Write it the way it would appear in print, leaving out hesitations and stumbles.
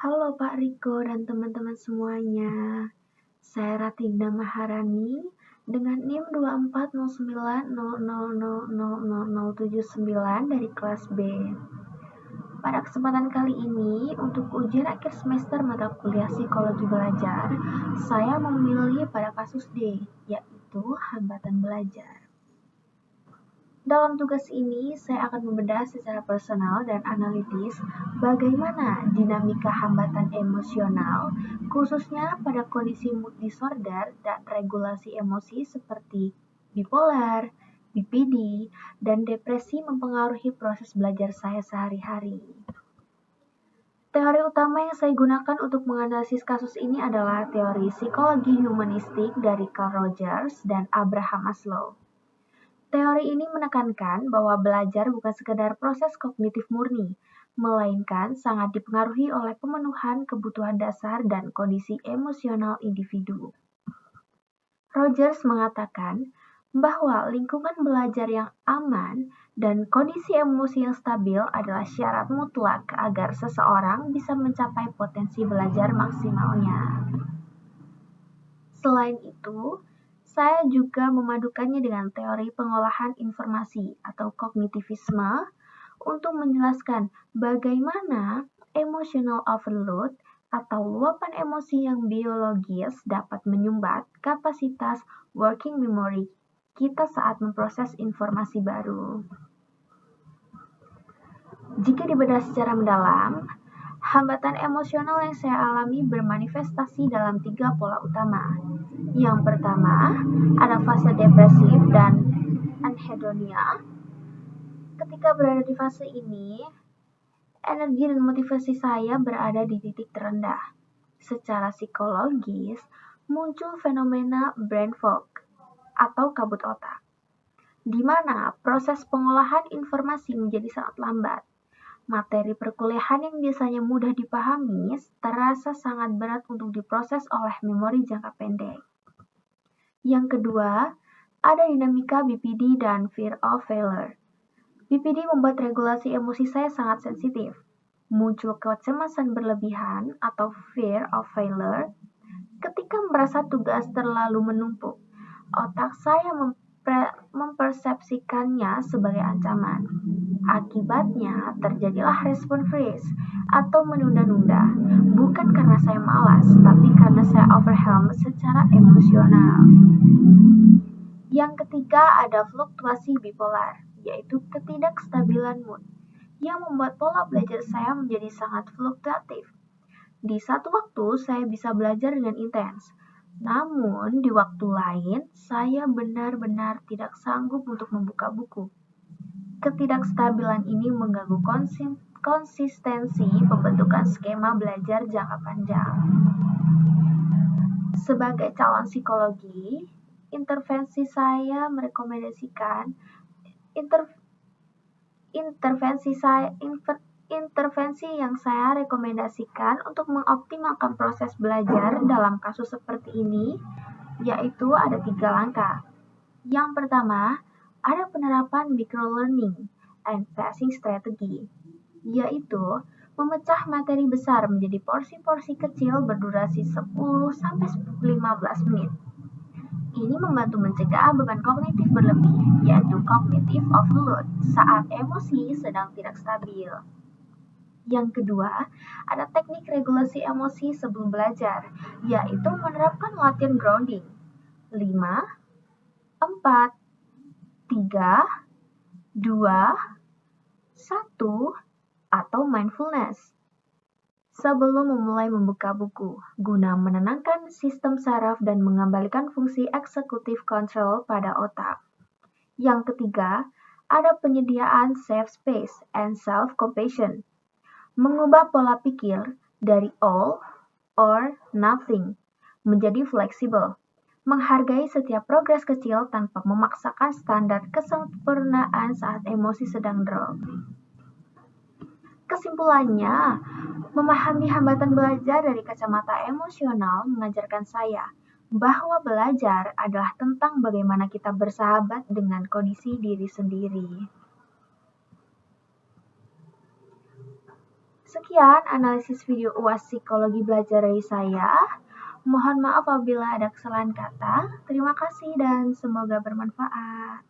Halo Pak Riko dan teman-teman semuanya. Saya Ratinda Maharani dengan NIM 240900000079 dari kelas B. Pada kesempatan kali ini, untuk ujian akhir semester mata kuliah psikologi belajar, saya memilih pada kasus D, yaitu hambatan belajar. Dalam tugas ini, saya akan membedah secara personal dan analitis bagaimana dinamika hambatan emosional, khususnya pada kondisi mood disorder dan regulasi emosi seperti bipolar, BPD, dan depresi mempengaruhi proses belajar saya sehari-hari. Teori utama yang saya gunakan untuk menganalisis kasus ini adalah teori psikologi humanistik dari Carl Rogers dan Abraham Maslow. Teori ini menekankan bahwa belajar bukan sekedar proses kognitif murni, melainkan sangat dipengaruhi oleh pemenuhan kebutuhan dasar dan kondisi emosional individu. Rogers mengatakan bahwa lingkungan belajar yang aman dan kondisi emosi yang stabil adalah syarat mutlak agar seseorang bisa mencapai potensi belajar maksimalnya. Selain itu, saya juga memadukannya dengan teori pengolahan informasi atau kognitivisme untuk menjelaskan bagaimana emotional overload atau luapan emosi yang biologis dapat menyumbat kapasitas working memory kita saat memproses informasi baru. Jika dibedah secara mendalam, hambatan emosional yang saya alami bermanifestasi dalam 3 pola utama. Yang pertama, ada fase depresif dan anhedonia. Ketika berada di fase ini, energi dan motivasi saya berada di titik terendah. Secara psikologis, muncul fenomena brain fog atau kabut otak, di mana proses pengolahan informasi menjadi sangat lambat. Materi perkuliahan yang biasanya mudah dipahami terasa sangat berat untuk diproses oleh memori jangka pendek. Yang kedua, ada dinamika BPD dan fear of failure. BPD membuat regulasi emosi saya sangat sensitif. Muncul kecemasan berlebihan atau fear of failure ketika merasa tugas terlalu menumpuk. Otak saya mempersepsikannya sebagai ancaman. Akibatnya, terjadilah respon freeze atau menunda-nunda, bukan karena saya malas, tapi karena saya overwhelmed secara emosional. Yang ketiga ada fluktuasi bipolar, yaitu ketidakstabilan mood, yang membuat pola belajar saya menjadi sangat fluktuatif. Di satu waktu, saya bisa belajar dengan intens, namun di waktu lain, saya benar-benar tidak sanggup untuk membuka buku. Ketidakstabilan ini mengganggu konsistensi pembentukan skema belajar jangka panjang. Sebagai calon psikologi, intervensi yang saya rekomendasikan untuk mengoptimalkan proses belajar dalam kasus seperti ini, yaitu ada 3 langkah. Yang pertama, ada penerapan microlearning and phasing strategy, yaitu memecah materi besar menjadi porsi-porsi kecil berdurasi 10-15 menit. Ini membantu mencegah beban kognitif berlebih, yaitu cognitive overload, saat emosi sedang tidak stabil. Yang kedua, ada teknik regulasi emosi sebelum belajar, yaitu menerapkan latihan grounding. 5, 4, 3, 2, 1, atau mindfulness. Sebelum memulai membuka buku, guna menenangkan sistem saraf dan mengembalikan fungsi executive control pada otak. Yang ketiga, ada penyediaan safe space and self-compassion. Mengubah pola pikir dari all or nothing menjadi fleksibel. Menghargai setiap progres kecil tanpa memaksakan standar kesempurnaan saat emosi sedang drop. Kesimpulannya, memahami hambatan belajar dari kacamata emosional mengajarkan saya bahwa belajar adalah tentang bagaimana kita bersahabat dengan kondisi diri sendiri. Sekian analisis video UAS Psikologi Belajar dari saya. Mohon maaf apabila ada kesalahan kata. Terima kasih dan semoga bermanfaat.